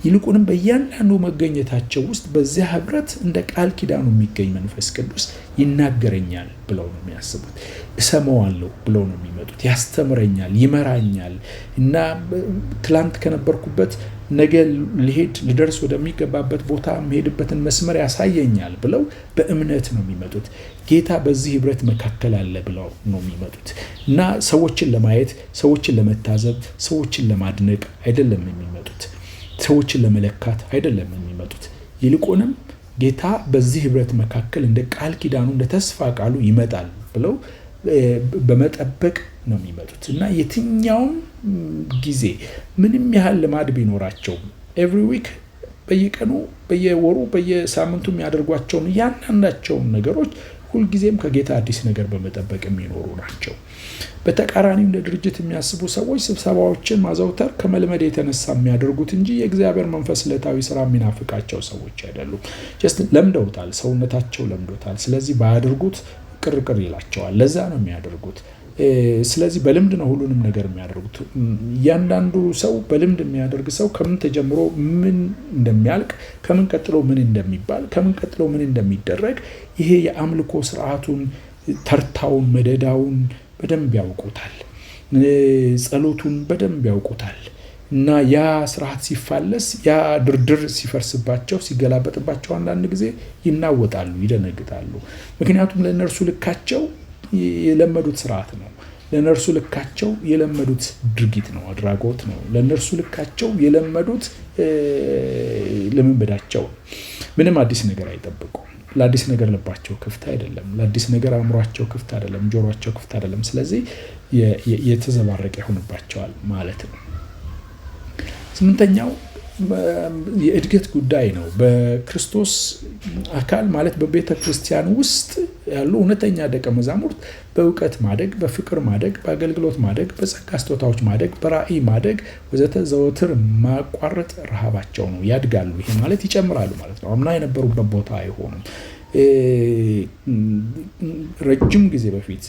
ይልቁንም በእያንዳንዱ መገኘታቸው ውስጥ በዚያ ህብረት እንደ ቃል ኪዳኑ የሚገኝ መንፈስ ቅዱስ ይናገረኛል ብለው ነው የሚያስቡት። እሰማዋለሁ ብለው ነው የሚመጡት። ያስተምረኛል፣ ይመራኛል እና ትላንት ከነበርኩበት ነገ ልደርስ ወደሚገባበት ቦታ መሄድበትን መስመር ያሳየኛል ብለው በእምነት ነው የሚመጡት። ጌታ በዚህ ህብረት መካከል አለ ብለው ነው የሚመጡት እና ሰዎችን ለማየት፣ ሰዎችን ለመታዘብ፣ ሰዎችን ለማድነቅ አይደለም የሚመጡት። ሰዎችን ለመለካት አይደለም የሚመጡት። ይልቁንም ጌታ በዚህ ህብረት መካከል እንደ ቃል ኪዳኑ እንደ ተስፋ ቃሉ ይመጣል ብለው በመጠበቅ ነው የሚመጡት እና የትኛውም ጊዜ ምንም ያህል ልማድ ቢኖራቸውም ኤቭሪ ዊክ በየቀኑ በየወሩ በየሳምንቱ የሚያደርጓቸውን እያንዳንዳቸውን ነገሮች ሁልጊዜም ከጌታ አዲስ ነገር በመጠበቅ የሚኖሩ ናቸው። በተቃራኒው እንደ ድርጅት የሚያስቡ ሰዎች ስብሰባዎችን ማዘውተር ከመልመድ የተነሳ የሚያደርጉት እንጂ የእግዚአብሔር መንፈስ ዕለታዊ ስራ የሚናፍቃቸው ሰዎች አይደሉም። ጀስት ለምደውታል፣ ሰውነታቸው ለምዶታል። ስለዚህ ባያደርጉት ቅርቅር ይላቸዋል። ለዛ ነው የሚያደርጉት። ስለዚህ በልምድ ነው ሁሉንም ነገር የሚያደርጉት። እያንዳንዱ ሰው በልምድ የሚያደርግ ሰው ከምን ተጀምሮ ምን እንደሚያልቅ፣ ከምን ቀጥሎ ምን እንደሚባል፣ ከምን ቀጥሎ ምን እንደሚደረግ ይሄ የአምልኮ ስርዓቱን፣ ተርታውን፣ መደዳውን በደንብ ያውቁታል። ጸሎቱን በደንብ ያውቁታል እና ያ ስርዓት ሲፋለስ፣ ያ ድርድር ሲፈርስባቸው፣ ሲገላበጥባቸው አንዳንድ ጊዜ ይናወጣሉ፣ ይደነግጣሉ። ምክንያቱም ለእነርሱ ልካቸው የለመዱት ስርዓት ነው። ለእነርሱ ልካቸው የለመዱት ድርጊት ነው፣ አድራጎት ነው። ለእነርሱ ልካቸው የለመዱት ልምምዳቸው። ምንም አዲስ ነገር አይጠብቁም። ለአዲስ ነገር ልባቸው ክፍት አይደለም። ለአዲስ ነገር አእምሯቸው ክፍት አይደለም። ጆሮአቸው ክፍት አይደለም። ስለዚህ የተዘባረቀ ይሆንባቸዋል ማለት ነው። ስምንተኛው የእድገት ጉዳይ ነው። በክርስቶስ አካል ማለት በቤተ ክርስቲያን ውስጥ ያሉ እውነተኛ ደቀ መዛሙርት በእውቀት ማደግ፣ በፍቅር ማደግ፣ በአገልግሎት ማደግ፣ በጸጋ ስጦታዎች ማደግ፣ በራእይ ማደግ ወዘተ ዘወትር ማቋረጥ ረሃባቸው ነው። ያድጋሉ። ይሄ ማለት ይጨምራሉ ማለት ነው። አምና የነበሩበት ቦታ አይሆኑም። ረጅም ጊዜ በፊት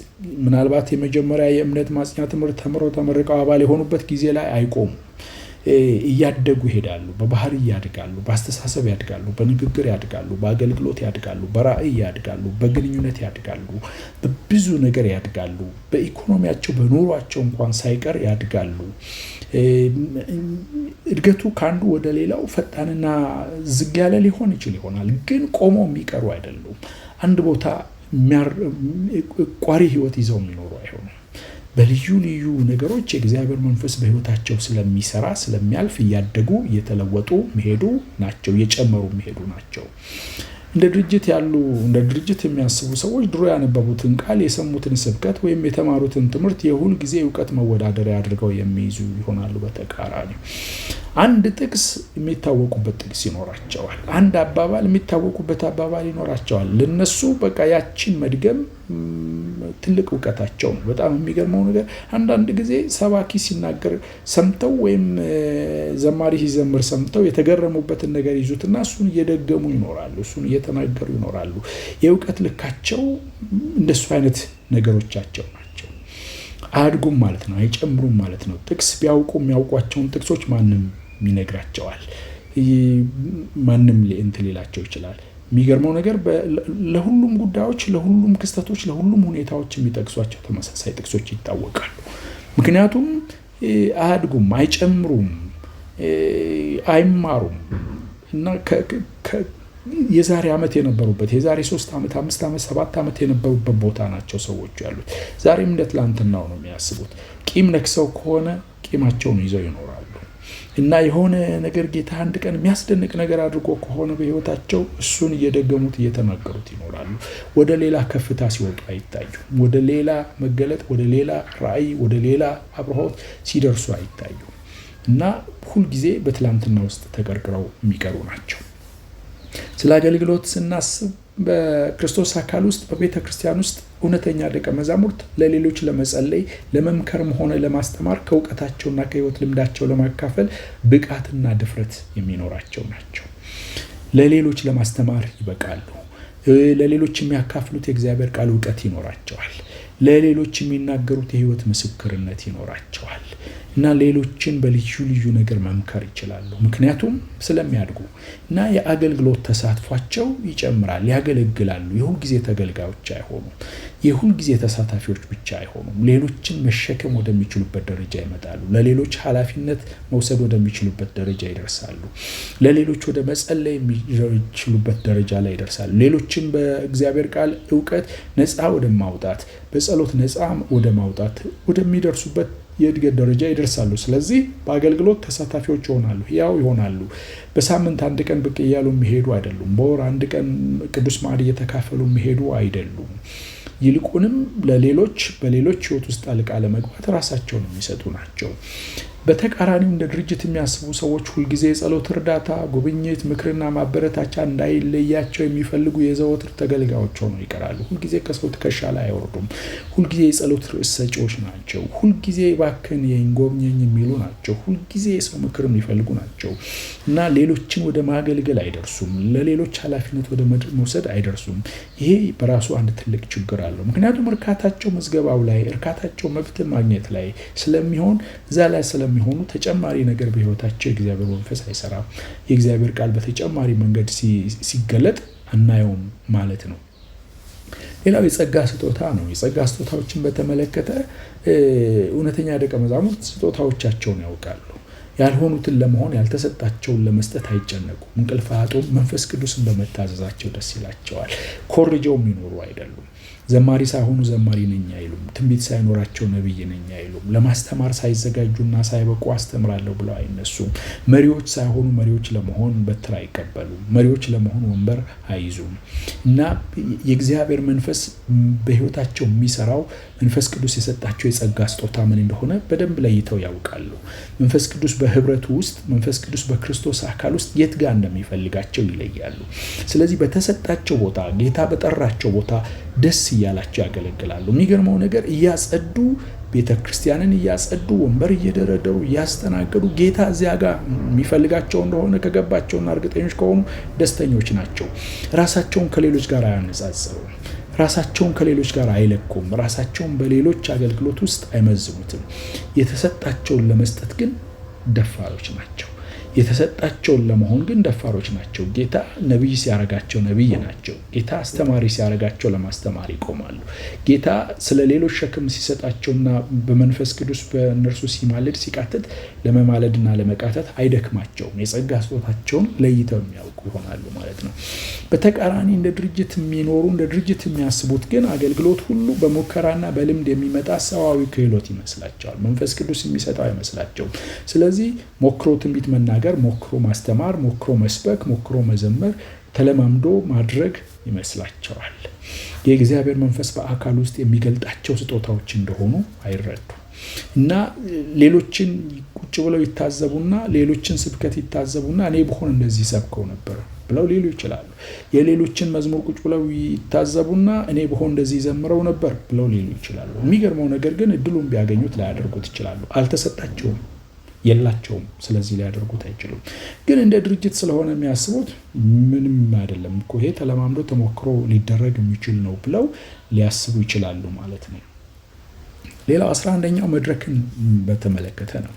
ምናልባት የመጀመሪያ የእምነት ማጽኛ ትምህርት ተመርቀው አባል የሆኑበት ጊዜ ላይ አይቆሙም። እያደጉ ይሄዳሉ። በባህሪ ያድጋሉ፣ በአስተሳሰብ ያድጋሉ፣ በንግግር ያድጋሉ፣ በአገልግሎት ያድጋሉ፣ በራእይ ያድጋሉ፣ በግንኙነት ያድጋሉ፣ በብዙ ነገር ያድጋሉ። በኢኮኖሚያቸው በኑሯቸው እንኳን ሳይቀር ያድጋሉ። እድገቱ ከአንዱ ወደ ሌላው ፈጣንና ዝግ ያለ ሊሆን ይችል ይሆናል፣ ግን ቆመው የሚቀሩ አይደሉም። አንድ ቦታ ቋሪ ህይወት ይዘው የሚኖሩ አይሆኑም። በልዩ ልዩ ነገሮች የእግዚአብሔር መንፈስ በህይወታቸው ስለሚሰራ ስለሚያልፍ እያደጉ እየተለወጡ መሄዱ ናቸው፣ እየጨመሩ መሄዱ ናቸው። እንደ ድርጅት የሚያስቡ ሰዎች ድሮ ያነበቡትን ቃል፣ የሰሙትን ስብከት ወይም የተማሩትን ትምህርት የሁል ጊዜ እውቀት መወዳደሪያ አድርገው የሚይዙ ይሆናሉ። በተቃራኒ አንድ ጥቅስ የሚታወቁበት ጥቅስ ይኖራቸዋል። አንድ አባባል የሚታወቁበት አባባል ይኖራቸዋል። ለነሱ በቃ ያችን መድገም ትልቅ እውቀታቸው ነው። በጣም የሚገርመው ነገር አንዳንድ ጊዜ ሰባኪ ሲናገር ሰምተው ወይም ዘማሪ ሲዘምር ሰምተው የተገረሙበትን ነገር ይዙትና እሱን እየደገሙ ይኖራሉ፣ እሱን እየተናገሩ ይኖራሉ። የእውቀት ልካቸው እንደሱ አይነት ነገሮቻቸው ናቸው። አያድጉም ማለት ነው፣ አይጨምሩም ማለት ነው። ጥቅስ ቢያውቁ የሚያውቋቸውን ጥቅሶች ማንም ይነግራቸዋል፣ ማንም እንትን ሊላቸው ይችላል። የሚገርመው ነገር ለሁሉም ጉዳዮች፣ ለሁሉም ክስተቶች፣ ለሁሉም ሁኔታዎች የሚጠቅሷቸው ተመሳሳይ ጥቅሶች ይታወቃሉ። ምክንያቱም አያድጉም፣ አይጨምሩም፣ አይማሩም እና የዛሬ ዓመት የነበሩበት የዛሬ 3 ዓመት 5 ዓመት 7 ዓመት የነበሩበት ቦታ ናቸው ሰዎቹ ያሉት። ዛሬም እንደ ትላንትናው ነው የሚያስቡት። ቂም ነክሰው ከሆነ ቂማቸውን ይዘው ይኖራሉ እና የሆነ ነገር ጌታ አንድ ቀን የሚያስደንቅ ነገር አድርጎ ከሆነ በህይወታቸው እሱን እየደገሙት እየተናገሩት ይኖራሉ። ወደ ሌላ ከፍታ ሲወጡ አይታዩም። ወደ ሌላ መገለጥ፣ ወደ ሌላ ራእይ፣ ወደ ሌላ አብርሆት ሲደርሱ አይታዩም እና ሁልጊዜ በትላንትና ውስጥ ተቀርቅረው የሚቀሩ ናቸው። ስለ አገልግሎት ስናስብ በክርስቶስ አካል ውስጥ በቤተ ክርስቲያን ውስጥ እውነተኛ ደቀ መዛሙርት ለሌሎች ለመጸለይ ለመምከርም ሆነ ለማስተማር ከእውቀታቸውና ከህይወት ልምዳቸው ለማካፈል ብቃትና ድፍረት የሚኖራቸው ናቸው። ለሌሎች ለማስተማር ይበቃሉ። ለሌሎች የሚያካፍሉት የእግዚአብሔር ቃል እውቀት ይኖራቸዋል። ለሌሎች የሚናገሩት የህይወት ምስክርነት ይኖራቸዋል እና ሌሎችን በልዩ ልዩ ነገር መምከር ይችላሉ። ምክንያቱም ስለሚያድጉ እና የአገልግሎት ተሳትፏቸው ይጨምራል። ያገለግላሉ። የሁል ጊዜ ተገልጋዮች አይሆኑም። የሁል ጊዜ ተሳታፊዎች ብቻ አይሆኑም። ሌሎችን መሸከም ወደሚችሉበት ደረጃ ይመጣሉ። ለሌሎች ኃላፊነት መውሰድ ወደሚችሉበት ደረጃ ይደርሳሉ። ለሌሎች ወደ መጸለይ የሚችሉበት ደረጃ ላይ ይደርሳሉ። ሌሎችን በእግዚአብሔር ቃል እውቀት ነፃ ወደ ማውጣት፣ በጸሎት ነፃ ወደ ማውጣት ወደሚደርሱበት የእድገት ደረጃ ይደርሳሉ። ስለዚህ በአገልግሎት ተሳታፊዎች ይሆናሉ፣ ሕያው ይሆናሉ። በሳምንት አንድ ቀን ብቅ እያሉ የሚሄዱ አይደሉም። በወር አንድ ቀን ቅዱስ ማዕድ እየተካፈሉ የሚሄዱ አይደሉም። ይልቁንም ለሌሎች በሌሎች ህይወት ውስጥ ጣልቃ ለመግባት ራሳቸውን የሚሰጡ ናቸው። በተቃራኒው እንደ ድርጅት የሚያስቡ ሰዎች ሁልጊዜ የጸሎት እርዳታ፣ ጉብኝት፣ ምክርና ማበረታቻ እንዳይለያቸው የሚፈልጉ የዘወትር ተገልጋዮች ሆነው ይቀራሉ። ሁልጊዜ ከሰው ትከሻ ላይ አይወርዱም። ሁልጊዜ የጸሎት ርዕስ ሰጪዎች ናቸው። ሁልጊዜ እባክህን ጎብኘኝ የሚሉ ናቸው። ሁልጊዜ የሰው ምክር የሚፈልጉ ናቸው እና ሌሎችን ወደ ማገልገል አይደርሱም። ለሌሎች ኃላፊነት ወደ መውሰድ አይደርሱም። ይሄ በራሱ አንድ ትልቅ ችግር አለው። ምክንያቱም እርካታቸው መዝገባው ላይ፣ እርካታቸው መብትን ማግኘት ላይ ስለሚሆን እዛ ላይ የሚሆኑ ተጨማሪ ነገር በህይወታቸው የእግዚአብሔር መንፈስ አይሰራም። የእግዚአብሔር ቃል በተጨማሪ መንገድ ሲገለጥ አናየውም ማለት ነው። ሌላው የጸጋ ስጦታ ነው። የጸጋ ስጦታዎችን በተመለከተ እውነተኛ ደቀ መዛሙርት ስጦታዎቻቸውን ያውቃሉ። ያልሆኑትን ለመሆን ያልተሰጣቸውን ለመስጠት አይጨነቁም። እንቅልፍ አያጡም። መንፈስ ቅዱስን በመታዘዛቸው ደስ ይላቸዋል። ኮርጀው የሚኖሩ አይደሉም። ዘማሪ ሳይሆኑ ዘማሪ ነኝ አይሉም። ትንቢት ሳይኖራቸው ነብይ ነኝ አይሉም። ለማስተማር ሳይዘጋጁና ሳይበቁ አስተምራለሁ ብለው አይነሱም። መሪዎች ሳይሆኑ መሪዎች ለመሆን በትር አይቀበሉም። መሪዎች ለመሆን ወንበር አይይዙም እና የእግዚአብሔር መንፈስ በህይወታቸው የሚሰራው መንፈስ ቅዱስ የሰጣቸው የጸጋ ስጦታ ምን እንደሆነ በደንብ ለይተው ያውቃሉ። መንፈስ ቅዱስ በህብረቱ ውስጥ፣ መንፈስ ቅዱስ በክርስቶስ አካል ውስጥ የት ጋር እንደሚፈልጋቸው ይለያሉ። ስለዚህ በተሰጣቸው ቦታ፣ ጌታ በጠራቸው ቦታ ደስ እያላቸው ያገለግላሉ። የሚገርመው ነገር እያጸዱ ቤተ ክርስቲያንን እያጸዱ ወንበር እየደረደሩ እያስተናገዱ ጌታ እዚያ ጋር የሚፈልጋቸው እንደሆነ ከገባቸውና እርግጠኞች ከሆኑ ደስተኞች ናቸው። ራሳቸውን ከሌሎች ጋር አያነጻጽሩም። ራሳቸውን ከሌሎች ጋር አይለኩም። ራሳቸውን በሌሎች አገልግሎት ውስጥ አይመዝኑትም። የተሰጣቸውን ለመስጠት ግን ደፋሮች ናቸው። የተሰጣቸውን ለመሆን ግን ደፋሮች ናቸው። ጌታ ነቢይ ሲያረጋቸው ነቢይ ናቸው። ጌታ አስተማሪ ሲያረጋቸው ለማስተማር ይቆማሉ። ጌታ ስለ ሌሎች ሸክም ሲሰጣቸውና በመንፈስ ቅዱስ በእነርሱ ሲማልድ ሲቃተት ለመማለድና ለመቃተት አይደክማቸውም። የጸጋ ስጦታቸውን ለይተው የሚያውቁ ይሆናሉ ማለት ነው። በተቃራኒ እንደ ድርጅት የሚኖሩ እንደ ድርጅት የሚያስቡት ግን አገልግሎት ሁሉ በሙከራና በልምድ የሚመጣ ሰዋዊ ክህሎት ይመስላቸዋል። መንፈስ ቅዱስ የሚሰጠው አይመስላቸውም። ስለዚህ ሞክሮ ትንቢት መናገር፣ ሞክሮ ማስተማር፣ ሞክሮ መስበክ፣ ሞክሮ መዘመር፣ ተለማምዶ ማድረግ ይመስላቸዋል። የእግዚአብሔር መንፈስ በአካል ውስጥ የሚገልጣቸው ስጦታዎች እንደሆኑ አይረዱም እና ሌሎችን ቁጭ ብለው ይታዘቡና ሌሎችን ስብከት ይታዘቡና እኔ ብሆን እንደዚህ ሰብከው ነበር ብለው ሊሉ ይችላሉ። የሌሎችን መዝሙር ቁጭ ብለው ይታዘቡና እኔ ብሆን እንደዚህ ዘምረው ነበር ብለው ሊሉ ይችላሉ። የሚገርመው ነገር ግን እድሉን ቢያገኙት ላያደርጉት ይችላሉ። አልተሰጣቸውም፣ የላቸውም። ስለዚህ ሊያደርጉት አይችሉም። ግን እንደ ድርጅት ስለሆነ የሚያስቡት ምንም አይደለም እኮ ይሄ ተለማምዶ ተሞክሮ ሊደረግ የሚችል ነው ብለው ሊያስቡ ይችላሉ ማለት ነው። ሌላው 11ኛው መድረክን በተመለከተ ነው።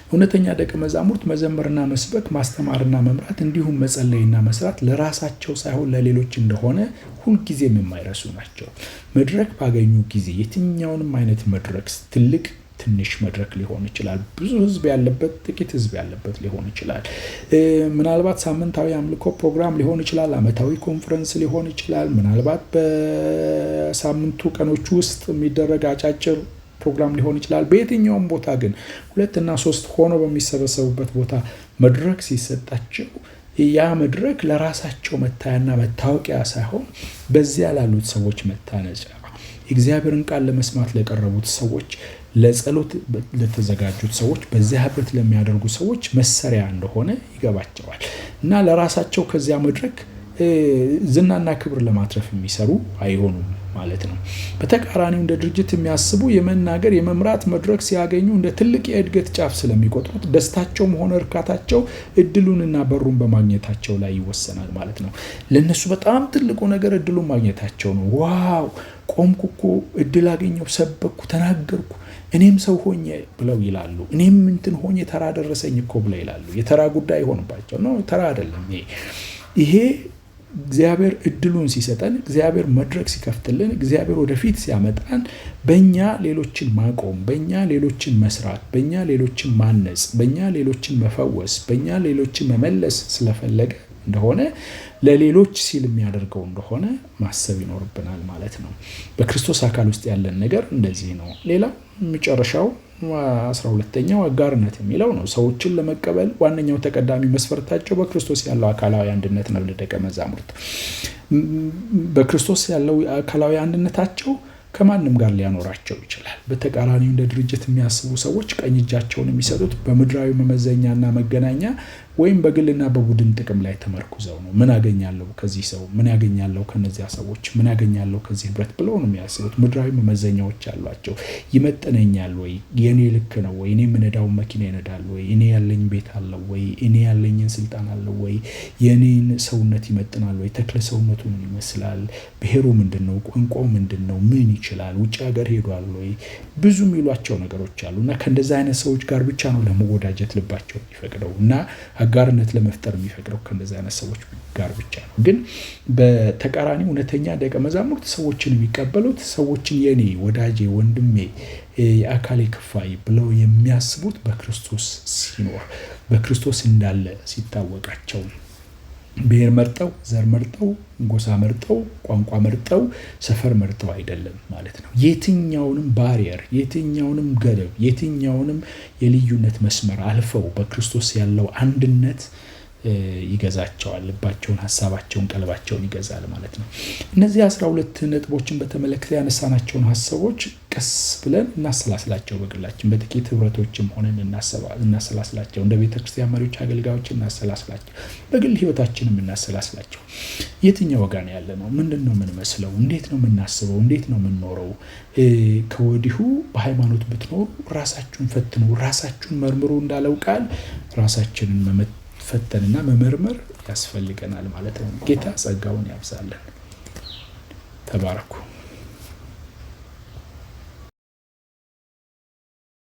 እውነተኛ ደቀ መዛሙርት መዘመርና መስበክ፣ ማስተማርና መምራት እንዲሁም መጸለይና መስራት ለራሳቸው ሳይሆን ለሌሎች እንደሆነ ሁልጊዜም የማይረሱ ናቸው። መድረክ ባገኙ ጊዜ የትኛውንም አይነት መድረክ ትልቅ ትንሽ መድረክ ሊሆን ይችላል። ብዙ ህዝብ ያለበት፣ ጥቂት ህዝብ ያለበት ሊሆን ይችላል። ምናልባት ሳምንታዊ አምልኮ ፕሮግራም ሊሆን ይችላል። ዓመታዊ ኮንፈረንስ ሊሆን ይችላል። ምናልባት በሳምንቱ ቀኖች ውስጥ የሚደረግ አጫጭር ፕሮግራም ሊሆን ይችላል። በየትኛውም ቦታ ግን 2 እና 3 ሆነው በሚሰበሰቡበት ቦታ መድረክ ሲሰጣቸው ያ መድረክ ለራሳቸው መታያና መታወቂያ ሳይሆን በዚያ ላሉት ሰዎች መታነጫ፣ የእግዚአብሔርን ቃል ለመስማት ለቀረቡት ሰዎች፣ ለጸሎት ለተዘጋጁት ሰዎች፣ በዚያ ህብረት ለሚያደርጉ ሰዎች መሰሪያ እንደሆነ ይገባቸዋል እና ለራሳቸው ከዚያ መድረክ ዝናና ክብር ለማትረፍ የሚሰሩ አይሆኑም ማለት ነው። በተቃራኒው እንደ ድርጅት የሚያስቡ የመናገር የመምራት መድረክ ሲያገኙ እንደ ትልቅ የእድገት ጫፍ ስለሚቆጥሩት ደስታቸውም ሆነ እርካታቸው እድሉንና በሩን በማግኘታቸው ላይ ይወሰናል ማለት ነው። ለነሱ በጣም ትልቁ ነገር እድሉን ማግኘታቸው ነው። ዋው ቆምኩ እኮ፣ እድል አገኘው፣ ሰበኩ፣ ተናገርኩ፣ እኔም ሰው ሆኜ ብለው ይላሉ። እኔም እንትን ሆኜ ተራ ደረሰኝ እኮ ብለው ይላሉ። የተራ ጉዳይ ሆንባቸው ነው። ተራ አይደለም ይሄ እግዚአብሔር እድሉን ሲሰጠን፣ እግዚአብሔር መድረክ ሲከፍትልን፣ እግዚአብሔር ወደፊት ሲያመጣን በእኛ ሌሎችን ማቆም፣ በእኛ ሌሎችን መስራት፣ በእኛ ሌሎችን ማነጽ፣ በእኛ ሌሎችን መፈወስ፣ በእኛ ሌሎችን መመለስ ስለፈለገ እንደሆነ ለሌሎች ሲል የሚያደርገው እንደሆነ ማሰብ ይኖርብናል ማለት ነው። በክርስቶስ አካል ውስጥ ያለን ነገር እንደዚህ ነው። ሌላ መጨረሻው 12ኛው አጋርነት የሚለው ነው። ሰዎችን ለመቀበል ዋነኛው ተቀዳሚ መስፈርታቸው በክርስቶስ ያለው አካላዊ አንድነት ነው። ለደቀ መዛሙርት በክርስቶስ ያለው አካላዊ አንድነታቸው ከማንም ጋር ሊያኖራቸው ይችላል። በተቃራኒው እንደ ድርጅት የሚያስቡ ሰዎች ቀኝ እጃቸውን የሚሰጡት በምድራዊ መመዘኛና መገናኛ ወይም በግልና በቡድን ጥቅም ላይ ተመርኩዘው ነው። ምን አገኛለሁ ከዚህ ሰው፣ ምን ያገኛለሁ ከነዚያ ሰዎች፣ ምን ያገኛለሁ ከዚህ ህብረት ብለው ነው የሚያስቡት። ምድራዊ መመዘኛዎች አሏቸው። ይመጥነኛል ወይ፣ የኔ ልክ ነው ወይ፣ እኔ የምነዳውን መኪና ይነዳል ወይ፣ እኔ ያለኝ ቤት አለው ወይ፣ እኔ ያለኝን ስልጣን አለው ወይ፣ የኔን ሰውነት ይመጥናል ወይ፣ ተክለ ሰውነቱ ምን ይመስላል፣ ብሔሩ ምንድነው፣ ቋንቋው ምንድነው፣ ምን ይችላል፣ ውጭ ሀገር ሄዷል ወይ፣ ብዙ የሚሏቸው ነገሮች አሉ እና ከእንደዛ አይነት ሰዎች ጋር ብቻ ነው ለመወዳጀት ልባቸው የሚፈቅደው እና አጋርነት ለመፍጠር የሚፈቅደው ከእንደዚህ አይነት ሰዎች ጋር ብቻ ነው። ግን በተቃራኒ እውነተኛ ደቀ መዛሙርት ሰዎችን የሚቀበሉት ሰዎችን የኔ ወዳጄ፣ ወንድሜ፣ የአካሌ ክፋይ ብለው የሚያስቡት በክርስቶስ ሲኖር፣ በክርስቶስ እንዳለ ሲታወቃቸው፣ ብሔር መርጠው፣ ዘር መርጠው፣ ጎሳ መርጠው፣ ቋንቋ መርጠው፣ ሰፈር መርጠው አይደለም ማለት ነው። የትኛውንም ባሪየር፣ የትኛውንም ገደብ፣ የትኛውንም የልዩነት መስመር አልፈው በክርስቶስ ያለው አንድነት ይገዛቸዋል። ልባቸውን፣ ሀሳባቸውን፣ ቀልባቸውን ይገዛል ማለት ነው። እነዚህ 12 ነጥቦችን በተመለከተ ያነሳናቸውን ሀሳቦች ቀስ ብለን እናሰላስላቸው። በግላችን በጥቂት ህብረቶችም ሆነን እናሰላስላቸው። እንደ ቤተክርስቲያን መሪዎች፣ አገልጋዮች እናሰላስላቸው። በግል ህይወታችንም እናሰላስላቸው። የትኛው ወጋ ነው ያለ ነው? ምንድን ነው የምንመስለው? እንዴት ነው የምናስበው? እንዴት ነው የምንኖረው? ከወዲሁ በሃይማኖት ብትኖሩ ራሳችሁን ፈትኑ፣ ራሳችሁን መርምሩ እንዳለው ቃል ራሳችንን መፈተንና መመርመር ያስፈልገናል ማለት ነው። ጌታ ጸጋውን ያብዛለን። ተባረኩ።